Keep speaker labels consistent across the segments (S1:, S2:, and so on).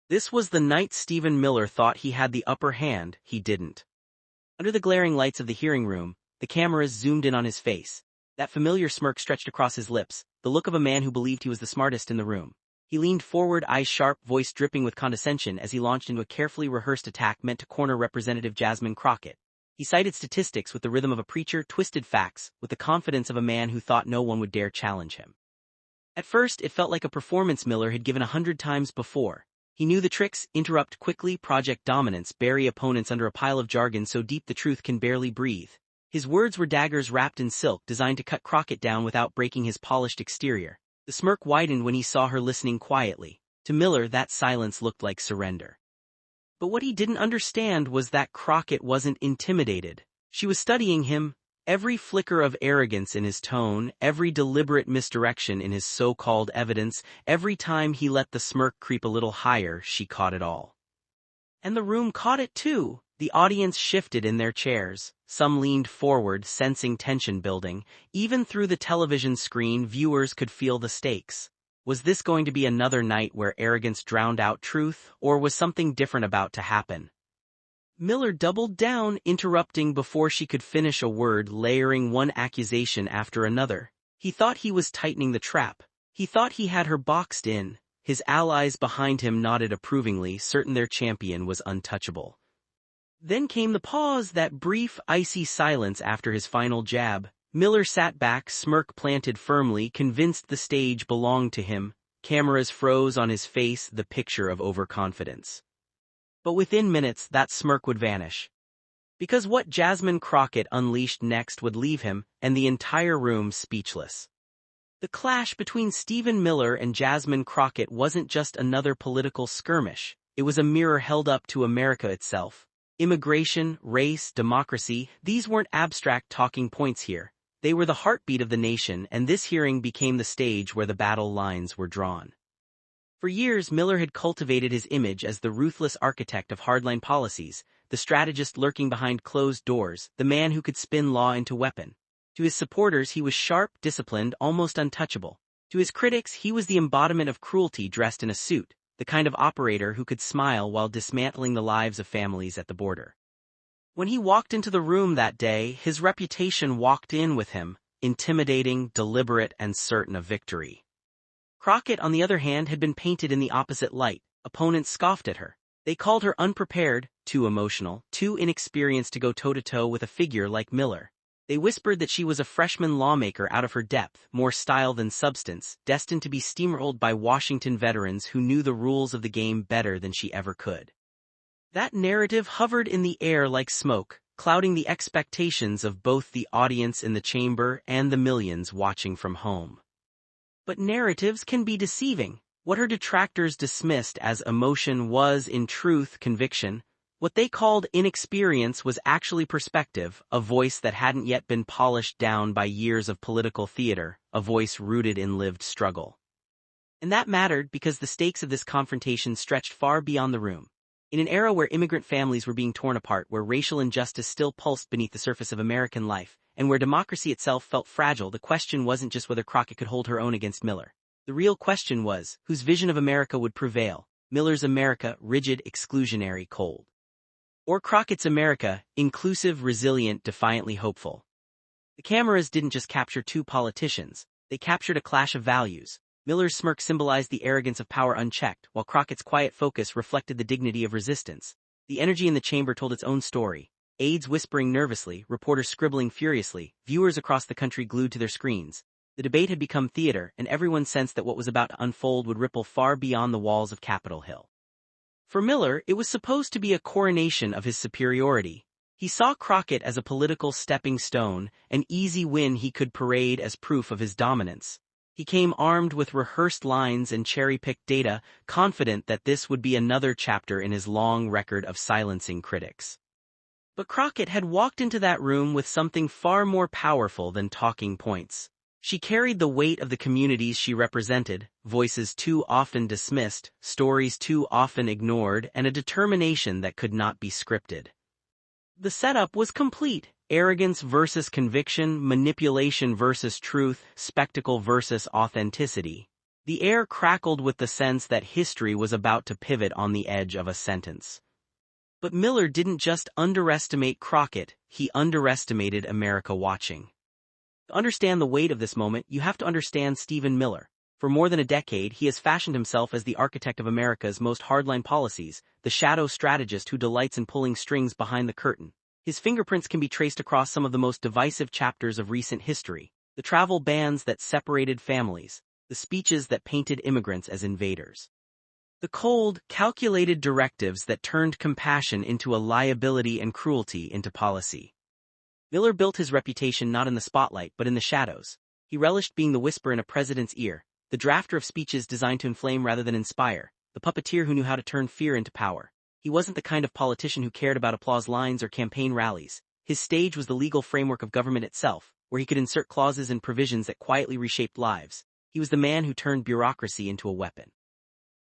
S1: This was the night Stephen Miller thought he had the upper hand. He didn't. Under the glaring lights of the hearing room, the cameras zoomed in on his face. That familiar smirk stretched across his lips, the look of a man who believed he was the smartest in the room. He leaned forward, eyes sharp, voice dripping with condescension as he launched into a carefully rehearsed attack meant to corner Representative Jasmine Crockett. He cited statistics with the rhythm of a preacher, twisted facts with the confidence of a man who thought no one would dare challenge him. At first, it felt like a performance Miller had given 100 times before. He knew the tricks: interrupt quickly, project dominance, bury opponents under a pile of jargon so deep the truth can barely breathe. His words were daggers wrapped in silk, designed to cut Crockett down without breaking his polished exterior. The smirk widened when he saw her listening quietly. To Miller, that silence looked like surrender. But what he didn't understand was that Crockett wasn't intimidated. She was studying him. Every flicker of arrogance in his tone, every deliberate misdirection in his so-called evidence, every time he let the smirk creep a little higher, she caught it all. And the room caught it too. The audience shifted in their chairs. Some leaned forward, sensing tension building. Even through the television screen, viewers could feel the stakes. Was this going to be another night where arrogance drowned out truth, or was something different about to happen? Miller doubled down, interrupting before she could finish a word, layering one accusation after another. He thought he was tightening the trap. He thought he had her boxed in. His allies behind him nodded approvingly, certain their champion was untouchable. Then came the pause, that brief, icy silence after his final jab. Miller sat back, smirk planted firmly, convinced the stage belonged to him. Cameras froze on his face, the picture of overconfidence. But within minutes, that smirk would vanish. Because what Jasmine Crockett unleashed next would leave him, and the entire room, speechless. The clash between Stephen Miller and Jasmine Crockett wasn't just another political skirmish. It was a mirror held up to America itself. Immigration, race, democracy, these weren't abstract talking points here. They were the heartbeat of the nation, and this hearing became the stage where the battle lines were drawn. For years, Miller had cultivated his image as the ruthless architect of hardline policies, the strategist lurking behind closed doors, the man who could spin law into weapon. To his supporters, he was sharp, disciplined, almost untouchable. To his critics, he was the embodiment of cruelty dressed in a suit, the kind of operator who could smile while dismantling the lives of families at the border. When he walked into the room that day, his reputation walked in with him, intimidating, deliberate, and certain of victory. Crockett, on the other hand, had been painted in the opposite light. Opponents scoffed at her. They called her unprepared, too emotional, too inexperienced to go toe-to-toe with a figure like Miller. They whispered that she was a freshman lawmaker out of her depth, more style than substance, destined to be steamrolled by Washington veterans who knew the rules of the game better than she ever could. That narrative hovered in the air like smoke, clouding the expectations of both the audience in the chamber and the millions watching from home. But narratives can be deceiving. What her detractors dismissed as emotion was, in truth, conviction. What they called inexperience was actually perspective, a voice that hadn't yet been polished down by years of political theater, a voice rooted in lived struggle. And that mattered because the stakes of this confrontation stretched far beyond the room. In an era where immigrant families were being torn apart, where racial injustice still pulsed beneath the surface of American life, and where democracy itself felt fragile, the question wasn't just whether Crockett could hold her own against Miller. The real question was, whose vision of America would prevail? Miller's America, rigid, exclusionary, cold. Or Crockett's America, inclusive, resilient, defiantly hopeful. The cameras didn't just capture two politicians, they captured a clash of values. Miller's smirk symbolized the arrogance of power unchecked, while Crockett's quiet focus reflected the dignity of resistance. The energy in the chamber told its own story. Aides whispering nervously, reporters scribbling furiously, viewers across the country glued to their screens. The debate had become theater, and everyone sensed that what was about to unfold would ripple far beyond the walls of Capitol Hill. For Miller, it was supposed to be a coronation of his superiority. He saw Crockett as a political stepping stone, an easy win he could parade as proof of his dominance. He came armed with rehearsed lines and cherry-picked data, confident that this would be another chapter in his long record of silencing critics. But Crockett had walked into that room with something far more powerful than talking points. She carried the weight of the communities she represented, voices too often dismissed, stories too often ignored, and a determination that could not be scripted. The setup was complete. Arrogance versus conviction, manipulation versus truth, spectacle versus authenticity. The air crackled with the sense that history was about to pivot on the edge of a sentence. But Miller didn't just underestimate Crockett, he underestimated America watching. To understand the weight of this moment, you have to understand Stephen Miller. For more than a decade, he has fashioned himself as the architect of America's most hardline policies, the shadow strategist who delights in pulling strings behind the curtain. His fingerprints can be traced across some of the most divisive chapters of recent history: the travel bans that separated families, the speeches that painted immigrants as invaders, the cold, calculated directives that turned compassion into a liability and cruelty into policy. Miller built his reputation not in the spotlight but in the shadows. He relished being the whisper in a president's ear, the drafter of speeches designed to inflame rather than inspire, the puppeteer who knew how to turn fear into power. He wasn't the kind of politician who cared about applause lines or campaign rallies. His stage was the legal framework of government itself, where he could insert clauses and provisions that quietly reshaped lives. He was the man who turned bureaucracy into a weapon.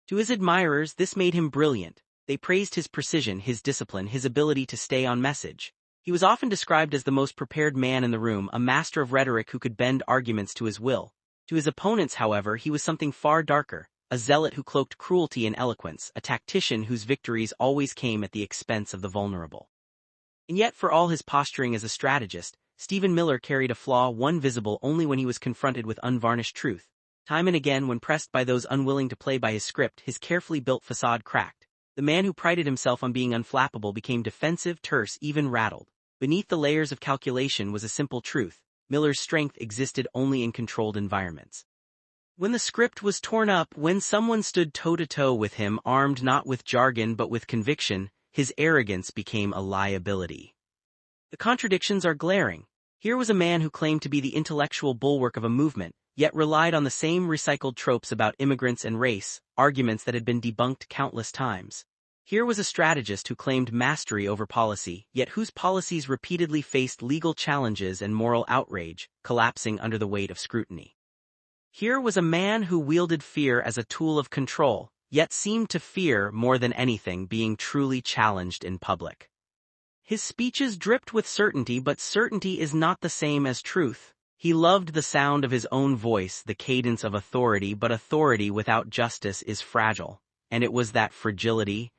S1: To his admirers, this made him brilliant. They praised his precision, his discipline, his ability to stay on message. He was often described as the most prepared man in the room, a master of rhetoric who could bend arguments to his will. To his opponents, however, he was something far darker, a zealot who cloaked cruelty in eloquence, a tactician whose victories always came at the expense of the vulnerable. And yet, for all his posturing as a strategist, Stephen Miller carried a flaw, one visible only when he was confronted with unvarnished truth. Time and again, when pressed by those unwilling to play by his script, his carefully built facade cracked. The man who prided himself on being unflappable became defensive, terse, even rattled. Beneath the layers of calculation was a simple truth: Miller's strength existed only in controlled environments. When the script was torn up, when someone stood toe-to-toe with him, armed not with jargon but with conviction, his arrogance became a liability. The contradictions are glaring. Here was a man who claimed to be the intellectual bulwark of a movement, yet relied on the same recycled tropes about immigrants and race, arguments that had been debunked countless times. Here was a strategist who claimed mastery over policy, yet whose policies repeatedly faced legal challenges and moral outrage, collapsing under the weight of scrutiny. Here was a man who wielded fear as a tool of control, yet seemed to fear more than anything being truly challenged in public. His speeches dripped with certainty, but certainty is not the same as truth. He loved the sound of his own voice, the cadence of authority, but authority without justice is fragile, and it was that fragility,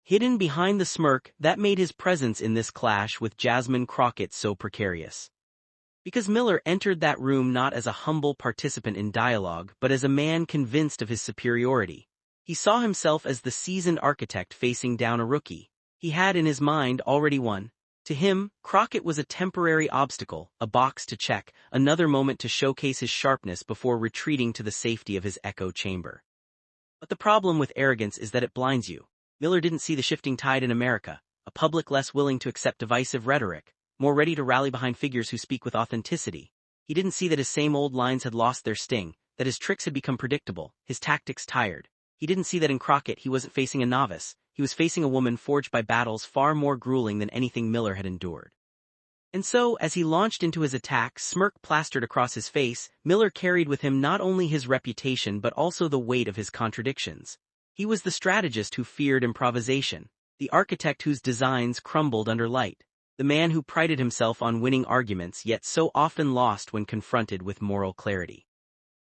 S1: hidden behind the smirk, that made his presence in this clash with Jasmine Crockett so precarious. Because Miller entered that room not as a humble participant in dialogue, but as a man convinced of his superiority. He saw himself as the seasoned architect facing down a rookie. He had in his mind already won. To him, Crockett was a temporary obstacle, a box to check, another moment to showcase his sharpness before retreating to the safety of his echo chamber. But the problem with arrogance is that it blinds you. Miller didn't see the shifting tide in America, a public less willing to accept divisive rhetoric, more ready to rally behind figures who speak with authenticity. He didn't see that his same old lines had lost their sting, that his tricks had become predictable, his tactics tired. He didn't see that in Crockett he wasn't facing a novice, he was facing a woman forged by battles far more grueling than anything Miller had endured. And so, as he launched into his attack, smirk plastered across his face, Miller carried with him not only his reputation but also the weight of his contradictions. He was the strategist who feared improvisation, the architect whose designs crumbled under light, the man who prided himself on winning arguments yet so often lost when confronted with moral clarity.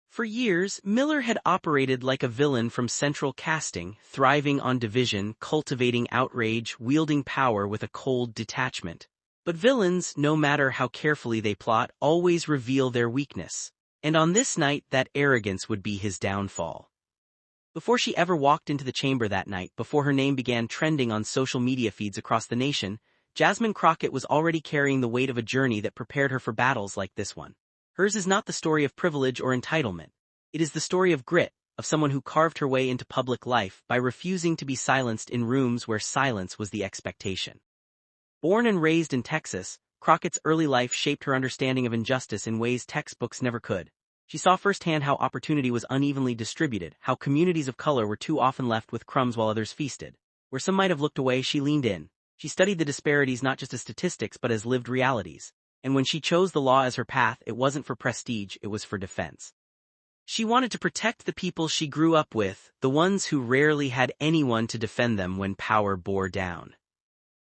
S1: For years, Miller had operated like a villain from central casting, thriving on division, cultivating outrage, wielding power with a cold detachment. But villains, no matter how carefully they plot, always reveal their weakness. And on this night, that arrogance would be his downfall. Before she ever walked into the chamber that night, before her name began trending on social media feeds across the nation, Jasmine Crockett was already carrying the weight of a journey that prepared her for battles like this one. Hers is not the story of privilege or entitlement. It is the story of grit, of someone who carved her way into public life by refusing to be silenced in rooms where silence was the expectation. Born and raised in Texas, Crockett's early life shaped her understanding of injustice in ways textbooks never could. She saw firsthand how opportunity was unevenly distributed, how communities of color were too often left with crumbs while others feasted. Where some might have looked away, she leaned in. She studied the disparities not just as statistics but as lived realities. And when she chose the law as her path, it wasn't for prestige, it was for defense. She wanted to protect the people she grew up with, the ones who rarely had anyone to defend them when power bore down.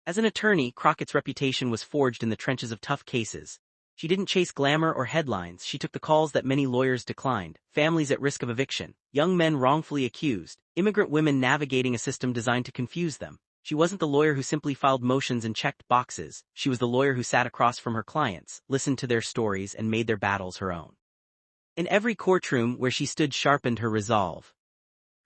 S1: As an attorney, Crockett's reputation was forged in the trenches of tough cases. She didn't chase glamour or headlines, she took the calls that many lawyers declined, families at risk of eviction, young men wrongfully accused, immigrant women navigating a system designed to confuse them. She wasn't the lawyer who simply filed motions and checked boxes, she was the lawyer who sat across from her clients, listened to their stories and made their battles her own. In every courtroom where she stood sharpened her resolve.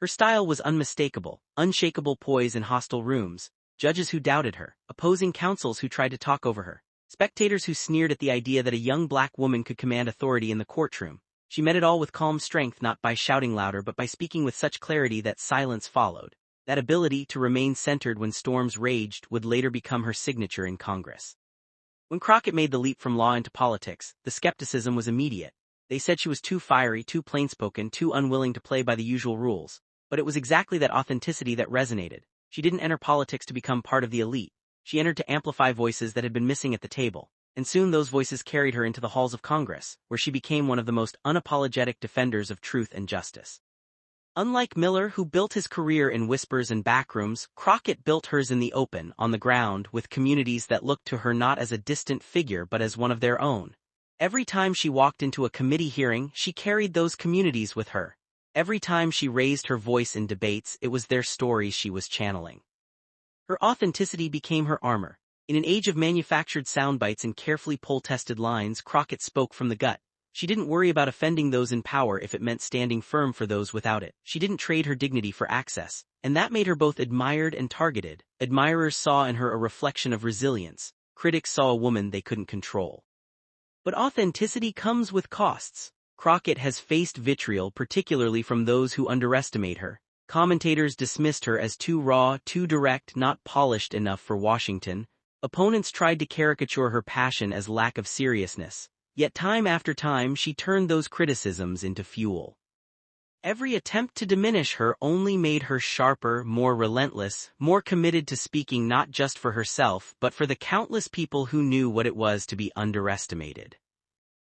S1: Her style was unmistakable, unshakable poise in hostile rooms, judges who doubted her, opposing counsels who tried to talk over her, spectators who sneered at the idea that a young black woman could command authority in the courtroom. She met it all with calm strength, not by shouting louder but by speaking with such clarity that silence followed. That ability to remain centered when storms raged would later become her signature in Congress. When Crockett made the leap from law into politics, the skepticism was immediate. They said she was too fiery, too plainspoken, too unwilling to play by the usual rules. But it was exactly that authenticity that resonated. She didn't enter politics to become part of the elite. She entered to amplify voices that had been missing at the table, and soon those voices carried her into the halls of Congress, where she became one of the most unapologetic defenders of truth and justice. Unlike Miller, who built his career in whispers and backrooms, Crockett built hers in the open, on the ground, with communities that looked to her not as a distant figure but as one of their own. Every time she walked into a committee hearing, she carried those communities with her. Every time she raised her voice in debates, it was their stories she was channeling. Her authenticity became her armor. In an age of manufactured soundbites and carefully poll-tested lines, Crockett spoke from the gut. She didn't worry about offending those in power if it meant standing firm for those without it. She didn't trade her dignity for access, and that made her both admired and targeted. Admirers saw in her a reflection of resilience. Critics saw a woman they couldn't control. But authenticity comes with costs. Crockett has faced vitriol, particularly from those who underestimate her. Commentators dismissed her as too raw, too direct, not polished enough for Washington. Opponents tried to caricature her passion as lack of seriousness. Yet time after time she turned those criticisms into fuel. Every attempt to diminish her only made her sharper, more relentless, more committed to speaking not just for herself but for the countless people who knew what it was to be underestimated.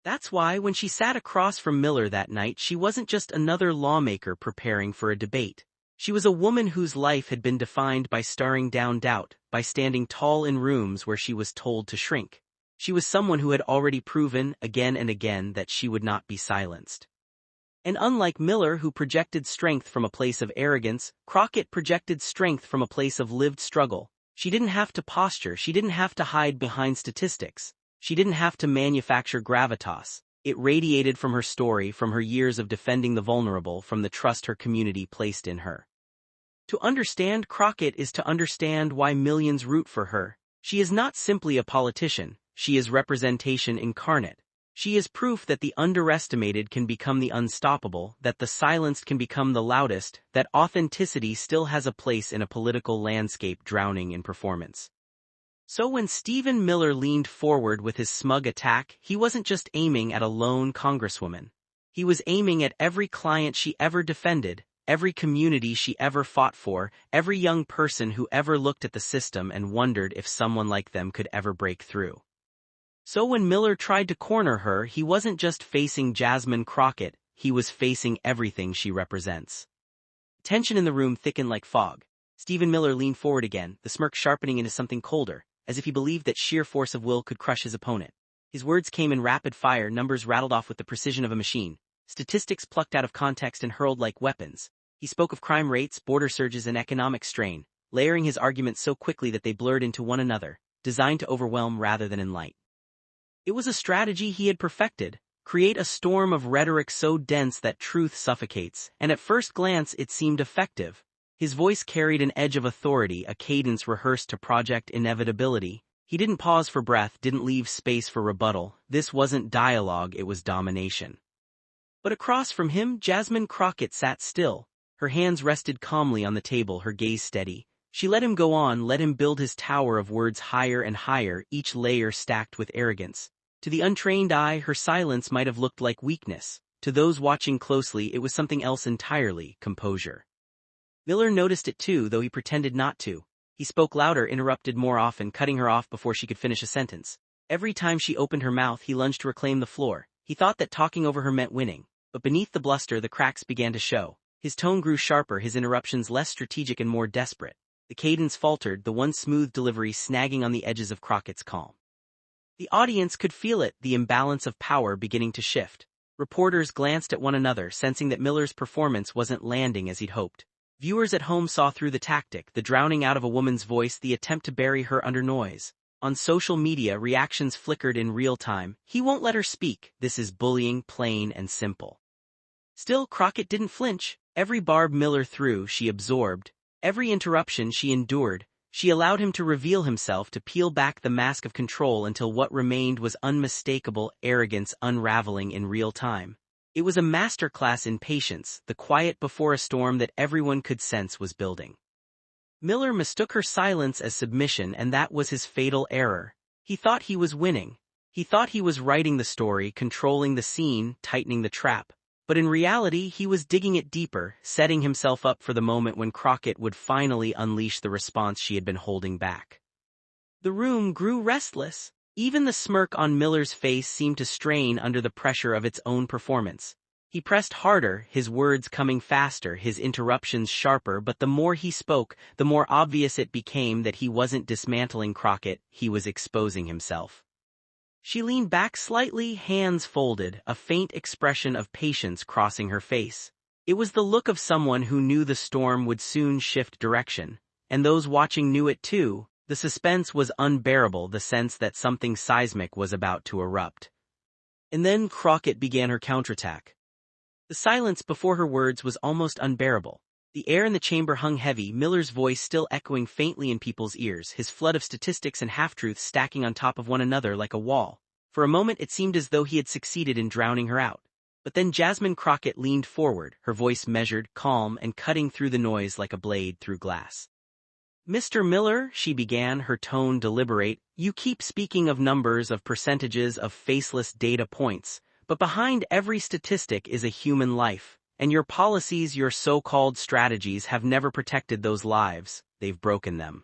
S1: That's why when she sat across from Miller that night, she wasn't just another lawmaker preparing for a debate. She was a woman whose life had been defined by staring down doubt, by standing tall in rooms where she was told to shrink. She was someone who had already proven, again and again, that she would not be silenced. And unlike Miller, who projected strength from a place of arrogance, Crockett projected strength from a place of lived struggle. She didn't have to posture, she didn't have to hide behind statistics. She didn't have to manufacture gravitas. It radiated from her story, from her years of defending the vulnerable, from the trust her community placed in her. To understand Crockett is to understand why millions root for her. She is not simply a politician, she is representation incarnate. She is proof that the underestimated can become the unstoppable, that the silenced can become the loudest, that authenticity still has a place in a political landscape drowning in performance. So when Stephen Miller leaned forward with his smug attack, he wasn't just aiming at a lone congresswoman. He was aiming at every client she ever defended, every community she ever fought for, every young person who ever looked at the system and wondered if someone like them could ever break through. So when Miller tried to corner her, he wasn't just facing Jasmine Crockett, he was facing everything she represents. Tension in the room thickened like fog. Stephen Miller leaned forward again, the smirk sharpening into something colder, as if he believed that sheer force of will could crush his opponent. His words came in rapid fire, numbers rattled off with the precision of a machine, statistics plucked out of context and hurled like weapons. He spoke of crime rates, border surges and economic strain, layering his arguments so quickly that they blurred into one another, designed to overwhelm rather than enlighten. It was a strategy he had perfected, create a storm of rhetoric so dense that truth suffocates, and at first glance it seemed effective. His voice carried an edge of authority, a cadence rehearsed to project inevitability. He didn't pause for breath, didn't leave space for rebuttal. This wasn't dialogue, it was domination. But across from him, Jasmine Crockett sat still. Her hands rested calmly on the table, her gaze steady. She let him go on, let him build his tower of words higher and higher, each layer stacked with arrogance. To the untrained eye, her silence might have looked like weakness. To those watching closely, it was something else entirely: composure. Miller noticed it too, though he pretended not to. He spoke louder, interrupted more often, cutting her off before she could finish a sentence. Every time she opened her mouth, he lunged to reclaim the floor. He thought that talking over her meant winning. But beneath the bluster, the cracks began to show. His tone grew sharper, his interruptions less strategic and more desperate. The cadence faltered, the one smooth delivery snagging on the edges of Crockett's calm. The audience could feel it, the imbalance of power beginning to shift. Reporters glanced at one another, sensing that Miller's performance wasn't landing as he'd hoped. Viewers at home saw through the tactic, the drowning out of a woman's voice, the attempt to bury her under noise. On social media, reactions flickered in real time. He won't let her speak. This is bullying, plain and simple. Still, Crockett didn't flinch. Every barb Miller threw, she absorbed. Every interruption she endured. She allowed him to reveal himself, to peel back the mask of control until what remained was unmistakable arrogance unraveling in real time. It was a masterclass in patience, the quiet before a storm that everyone could sense was building. Miller mistook her silence as submission, and that was his fatal error. He thought he was winning. He thought he was writing the story, controlling the scene, tightening the trap. But in reality, he was digging it deeper, setting himself up for the moment when Crockett would finally unleash the response she had been holding back. The room grew restless. Even the smirk on Miller's face seemed to strain under the pressure of its own performance. He pressed harder, his words coming faster, his interruptions sharper, but the more he spoke, the more obvious it became that he wasn't dismantling Crockett, he was exposing himself. She leaned back slightly, hands folded, a faint expression of patience crossing her face. It was the look of someone who knew the storm would soon shift direction, and those watching knew it too. The suspense was unbearable, the sense that something seismic was about to erupt. And then Crockett began her counterattack. The silence before her words was almost unbearable. The air in the chamber hung heavy, Miller's voice still echoing faintly in people's ears, his flood of statistics and half-truths stacking on top of one another like a wall. For a moment it seemed as though he had succeeded in drowning her out. But then Jasmine Crockett leaned forward, her voice measured, calm, and cutting through the noise like a blade through glass. "Mr. Miller," she began, her tone deliberate, "you keep speaking of numbers, of percentages, of faceless data points, but behind every statistic is a human life. And your policies, your so-called strategies have never protected those lives, they've broken them."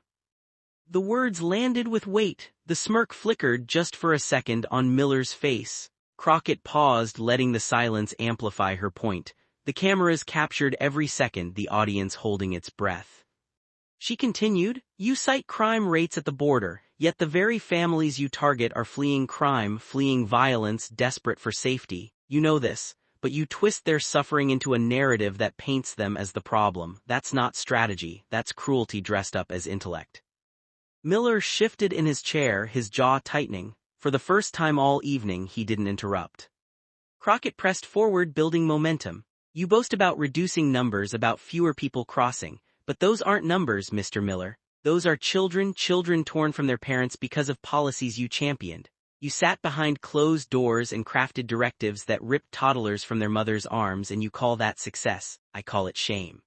S1: The words landed with weight. The smirk flickered just for a second on Miller's face. Crockett paused, letting the silence amplify her point. The cameras captured every second, the audience holding its breath. She continued, "You cite crime rates at the border, yet the very families you target are fleeing crime, fleeing violence, desperate for safety. You know this. But you twist their suffering into a narrative that paints them as the problem. That's not strategy, that's cruelty dressed up as intellect." Miller shifted in his chair, his jaw tightening. For the first time all evening, he didn't interrupt. Crockett pressed forward, building momentum. "You boast about reducing numbers, about fewer people crossing. But those aren't numbers, Mr. Miller. Those are children torn from their parents because of policies you championed. You sat behind closed doors and crafted directives that ripped toddlers from their mothers' arms, and you call that success. I call it shame."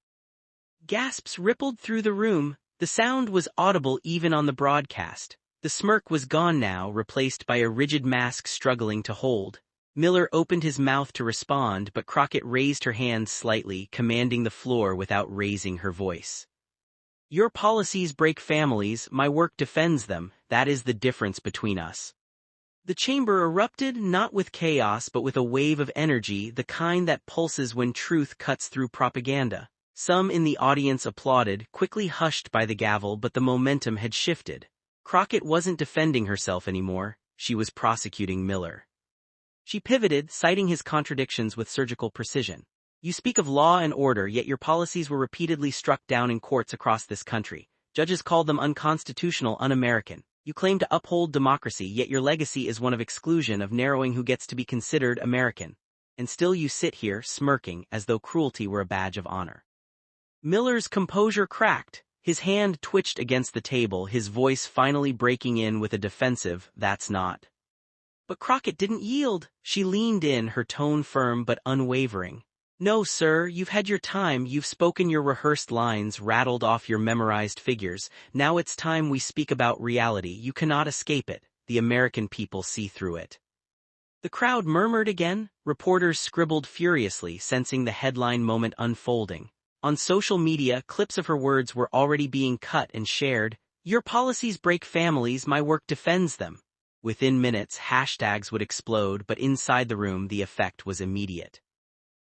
S1: Gasps rippled through the room. The sound was audible even on the broadcast. The smirk was gone now, replaced by a rigid mask struggling to hold. Miller opened his mouth to respond, but Crockett raised her hand slightly, commanding the floor without raising her voice. "Your policies break families, my work defends them. That is the difference between us." The chamber erupted, not with chaos but with a wave of energy, the kind that pulses when truth cuts through propaganda. Some in the audience applauded, quickly hushed by the gavel, but the momentum had shifted. Crockett wasn't defending herself anymore, she was prosecuting Miller. She pivoted, citing his contradictions with surgical precision. "You speak of law and order, yet your policies were repeatedly struck down in courts across this country. Judges called them unconstitutional, un-American. You claim to uphold democracy, yet your legacy is one of exclusion, of narrowing who gets to be considered American. And still you sit here, smirking, as though cruelty were a badge of honor." Miller's composure cracked. His hand twitched against the table, his voice finally breaking in with a defensive, "That's not." But Crockett didn't yield. She leaned in, her tone firm but unwavering. "No, sir, you've had your time, you've spoken your rehearsed lines, rattled off your memorized figures. Now it's time we speak about reality. You cannot escape it. The American people see through it." The crowd murmured again. Reporters scribbled furiously, sensing the headline moment unfolding. On social media, clips of her words were already being cut and shared. "Your policies break families, my work defends them." Within minutes, hashtags would explode, but inside the room the effect was immediate.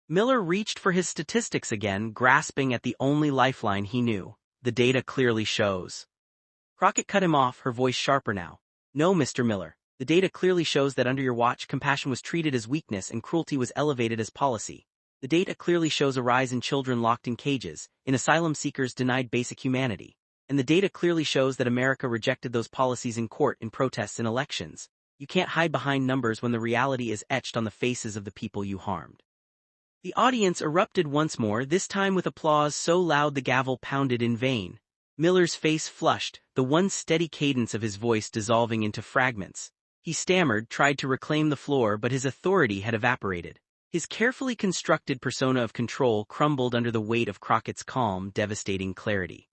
S1: Miller reached for his statistics again, grasping at the only lifeline he knew. "The data clearly shows." Crockett cut him off, her voice sharper now. "No, Mr. Miller. The data clearly shows that under your watch, compassion was treated as weakness and cruelty was elevated as policy. The data clearly shows a rise in children locked in cages, in asylum seekers denied basic humanity. And the data clearly shows that America rejected those policies in court in protests and elections. You can't hide behind numbers when the reality is etched on the faces of the people you harmed. The audience erupted once more, this time with applause so loud the gavel pounded in vain. Miller's face flushed, the one steady cadence of his voice dissolving into fragments. He stammered, tried to reclaim the floor, but his authority had evaporated. His carefully constructed persona of control crumbled under the weight of Crockett's calm, devastating clarity.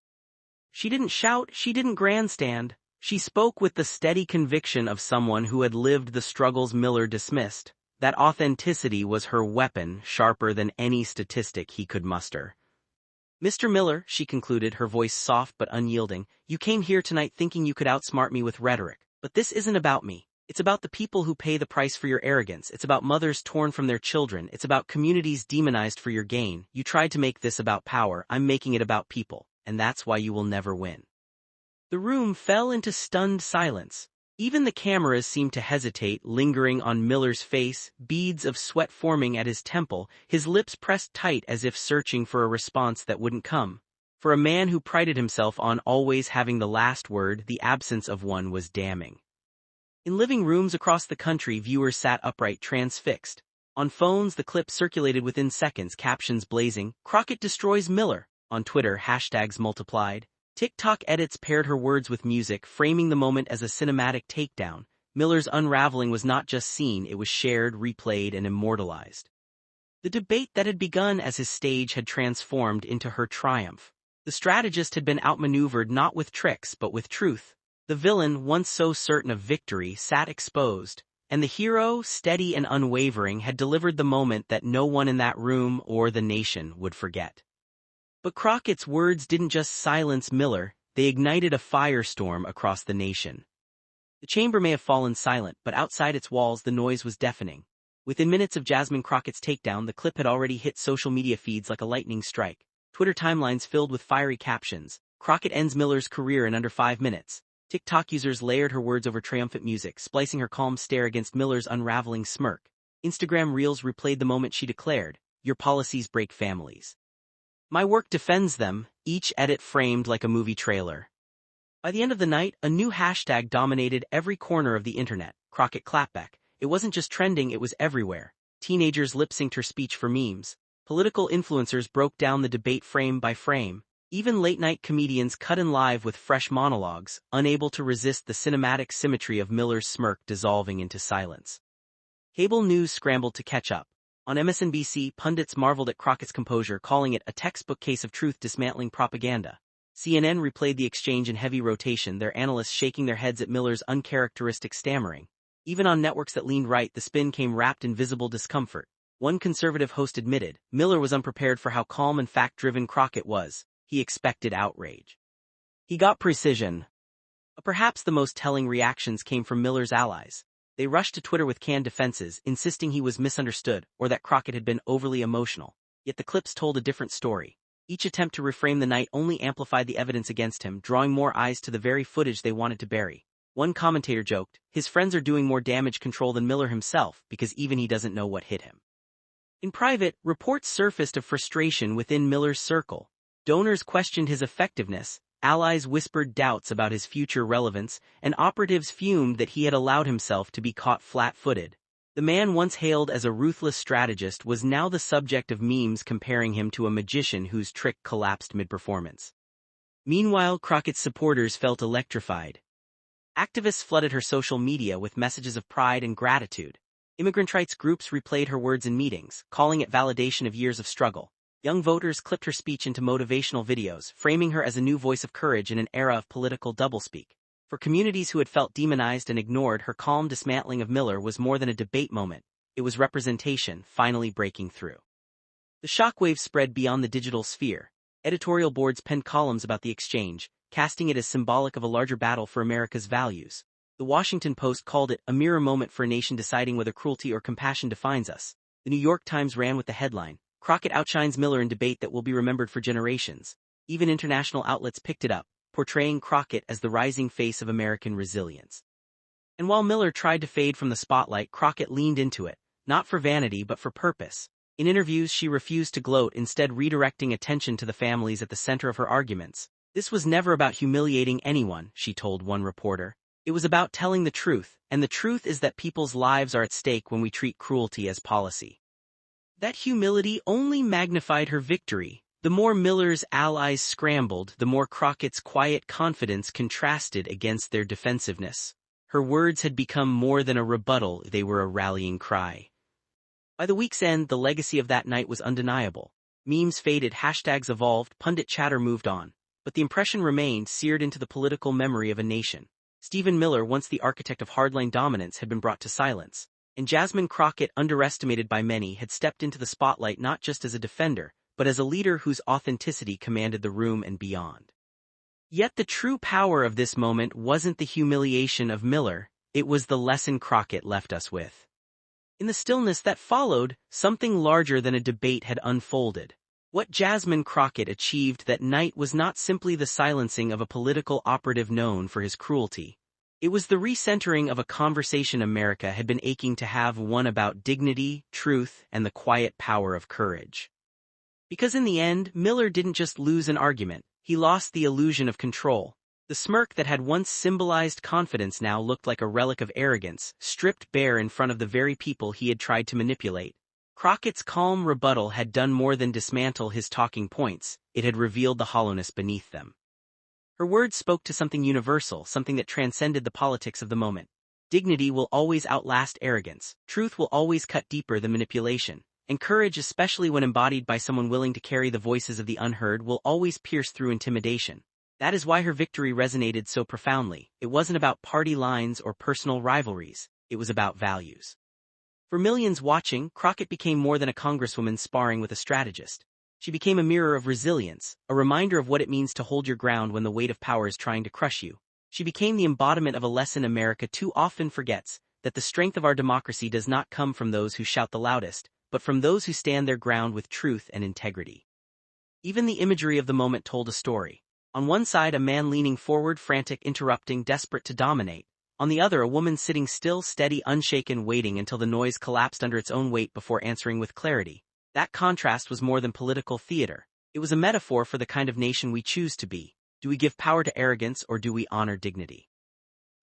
S1: She didn't shout, she didn't grandstand. She spoke with the steady conviction of someone who had lived the struggles Miller dismissed. That authenticity was her weapon, sharper than any statistic he could muster. "Mr. Miller," she concluded, her voice soft but unyielding, "you came here tonight thinking you could outsmart me with rhetoric. But this isn't about me. It's about the people who pay the price for your arrogance. It's about mothers torn from their children. It's about communities demonized for your gain. You tried to make this about power. I'm making it about people. And that's why you will never win." The room fell into stunned silence. Even the cameras seemed to hesitate, lingering on Miller's face, beads of sweat forming at his temple, his lips pressed tight as if searching for a response that wouldn't come. For a man who prided himself on always having the last word, the absence of one was damning. In living rooms across the country, viewers sat upright, transfixed. On phones, the clip circulated within seconds, captions blazing, "Crockett destroys Miller." On Twitter, hashtags multiplied. TikTok edits paired her words with music, framing the moment as a cinematic takedown. Miller's unraveling was not just seen, it was shared, replayed, and immortalized. The debate that had begun as his stage had transformed into her triumph. The strategist had been outmaneuvered not with tricks but with truth. The villain, once so certain of victory, sat exposed, and the hero, steady and unwavering, had delivered the moment that no one in that room or the nation would forget. But Crockett's words didn't just silence Miller, they ignited a firestorm across the nation. The chamber may have fallen silent, but outside its walls the noise was deafening. Within minutes of Jasmine Crockett's takedown, the clip had already hit social media feeds like a lightning strike. Twitter timelines filled with fiery captions. "Crockett ends Miller's career in under 5 minutes. TikTok users layered her words over triumphant music, splicing her calm stare against Miller's unraveling smirk. Instagram Reels replayed the moment she declared, "Your policies break families. My work defends them," each edit framed like a movie trailer. By the end of the night, a new hashtag dominated every corner of the internet, Crockett clapback. It wasn't just trending, it was everywhere. Teenagers lip-synced her speech for memes. Political influencers broke down the debate frame by frame. Even late-night comedians cut in live with fresh monologues, unable to resist the cinematic symmetry of Miller's smirk dissolving into silence. Cable news scrambled to catch up. On MSNBC, pundits marveled at Crockett's composure, calling it a textbook case of truth dismantling propaganda. CNN replayed the exchange in heavy rotation, their analysts shaking their heads at Miller's uncharacteristic stammering. Even on networks that leaned right, the spin came wrapped in visible discomfort. One conservative host admitted, Miller was unprepared for how calm and fact-driven Crockett was. He expected outrage. He got precision. Perhaps the most telling reactions came from Miller's allies. They rushed to Twitter with canned defenses, insisting he was misunderstood or that Crockett had been overly emotional. Yet the clips told a different story. Each attempt to reframe the night only amplified the evidence against him, drawing more eyes to the very footage they wanted to bury. One commentator joked, "His friends are doing more damage control than Miller himself because even he doesn't know what hit him." In private, reports surfaced of frustration within Miller's circle. Donors questioned his effectiveness, allies whispered doubts about his future relevance, and operatives fumed that he had allowed himself to be caught flat-footed. The man once hailed as a ruthless strategist was now the subject of memes comparing him to a magician whose trick collapsed mid-performance. Meanwhile, Crockett's supporters felt electrified. Activists flooded her social media with messages of pride and gratitude. Immigrant rights groups replayed her words in meetings, calling it validation of years of struggle. Young voters clipped her speech into motivational videos, framing her as a new voice of courage in an era of political doublespeak. For communities who had felt demonized and ignored, her calm dismantling of Miller was more than a debate moment. It was representation, finally breaking through. The shockwave spread beyond the digital sphere. Editorial boards penned columns about the exchange, casting it as symbolic of a larger battle for America's values. The Washington Post called it a mirror moment for a nation deciding whether cruelty or compassion defines us. The New York Times ran with the headline, "Crockett outshines Miller in debate that will be remembered for generations." Even international outlets picked it up, portraying Crockett as the rising face of American resilience. And while Miller tried to fade from the spotlight, Crockett leaned into it, not for vanity but for purpose. In interviews she refused to gloat, instead redirecting attention to the families at the center of her arguments. This was never about humiliating anyone, she told one reporter. It was about telling the truth, and the truth is that people's lives are at stake when we treat cruelty as policy. That humility only magnified her victory. The more Miller's allies scrambled, the more Crockett's quiet confidence contrasted against their defensiveness. Her words had become more than a rebuttal, they were a rallying cry. By the week's end, the legacy of that night was undeniable. Memes faded, hashtags evolved, pundit chatter moved on. But the impression remained, seared into the political memory of a nation. Stephen Miller, once the architect of hardline dominance, had been brought to silence. And Jasmine Crockett, underestimated by many, had stepped into the spotlight not just as a defender, but as a leader whose authenticity commanded the room and beyond. Yet the true power of this moment wasn't the humiliation of Miller, it was the lesson Crockett left us with. In the stillness that followed, something larger than a debate had unfolded. What Jasmine Crockett achieved that night was not simply the silencing of a political operative known for his cruelty. It was the recentering of a conversation America had been aching to have, one about dignity, truth, and the quiet power of courage. Because in the end, Miller didn't just lose an argument, he lost the illusion of control. The smirk that had once symbolized confidence now looked like a relic of arrogance, stripped bare in front of the very people he had tried to manipulate. Crockett's calm rebuttal had done more than dismantle his talking points, it had revealed the hollowness beneath them. Her words spoke to something universal, something that transcended the politics of the moment. Dignity will always outlast arrogance, truth will always cut deeper than manipulation, and courage, especially when embodied by someone willing to carry the voices of the unheard, will always pierce through intimidation. That is why her victory resonated so profoundly. It wasn't about party lines or personal rivalries, it was about values. For millions watching, Crockett became more than a congresswoman sparring with a strategist. She became a mirror of resilience, a reminder of what it means to hold your ground when the weight of power is trying to crush you. She became the embodiment of a lesson America too often forgets, that the strength of our democracy does not come from those who shout the loudest, but from those who stand their ground with truth and integrity. Even the imagery of the moment told a story. On one side, a man leaning forward, frantic, interrupting, desperate to dominate. On the other, a woman sitting still, steady, unshaken, waiting until the noise collapsed under its own weight before answering with clarity. That contrast was more than political theater. It was a metaphor for the kind of nation we choose to be. Do we give power to arrogance or do we honor dignity?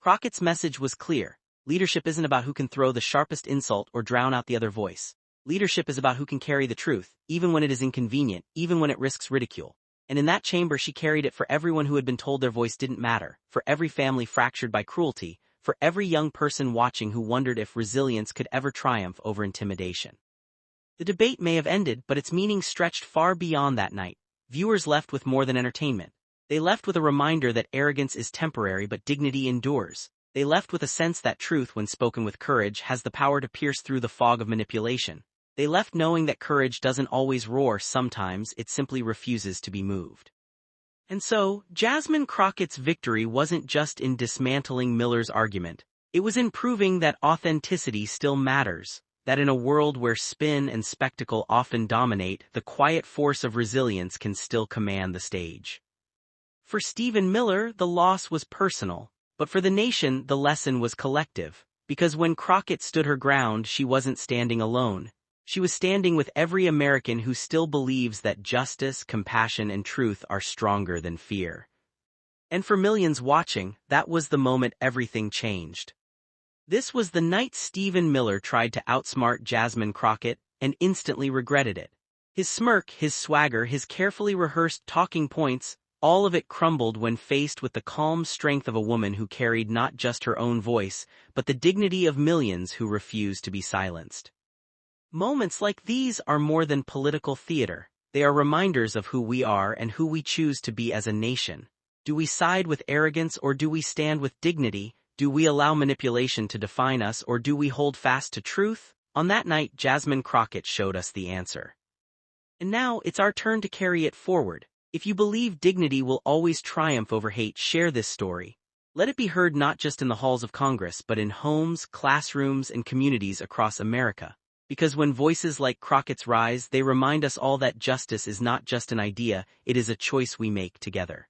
S1: Crockett's message was clear. Leadership isn't about who can throw the sharpest insult or drown out the other voice. Leadership is about who can carry the truth, even when it is inconvenient, even when it risks ridicule. And in that chamber she carried it for everyone who had been told their voice didn't matter, for every family fractured by cruelty, for every young person watching who wondered if resilience could ever triumph over intimidation. The debate may have ended, but its meaning stretched far beyond that night. Viewers left with more than entertainment. They left with a reminder that arrogance is temporary but dignity endures. They left with a sense that truth, when spoken with courage, has the power to pierce through the fog of manipulation. They left knowing that courage doesn't always roar, sometimes it simply refuses to be moved. And so, Jasmine Crockett's victory wasn't just in dismantling Miller's argument. It was in proving that authenticity still matters, that in a world where spin and spectacle often dominate, the quiet force of resilience can still command the stage. For Stephen Miller, the loss was personal, but for the nation, the lesson was collective, because when Crockett stood her ground, she wasn't standing alone. She was standing with every American who still believes that justice, compassion, and truth are stronger than fear. And for millions watching, that was the moment everything changed. This was the night Stephen Miller tried to outsmart Jasmine Crockett, and instantly regretted it. His smirk, his swagger, his carefully rehearsed talking points, all of it crumbled when faced with the calm strength of a woman who carried not just her own voice, but the dignity of millions who refused to be silenced. Moments like these are more than political theater. They are reminders of who we are and who we choose to be as a nation. Do we side with arrogance or do we stand with dignity? Do we allow manipulation to define us or do we hold fast to truth? On that night, Jasmine Crockett showed us the answer. And now, it's our turn to carry it forward. If you believe dignity will always triumph over hate, share this story. Let it be heard not just in the halls of Congress but in homes, classrooms, and communities across America. Because when voices like Crockett's rise, they remind us all that justice is not just an idea, it is a choice we make together.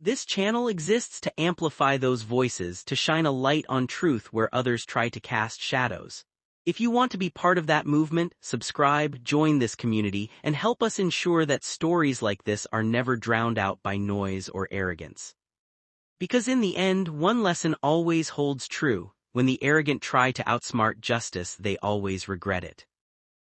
S1: This channel exists to amplify those voices, to shine a light on truth where others try to cast shadows. If you want to be part of that movement, subscribe, join this community, and help us ensure that stories like this are never drowned out by noise or arrogance. Because in the end, one lesson always holds true: when the arrogant try to outsmart justice, they always regret it.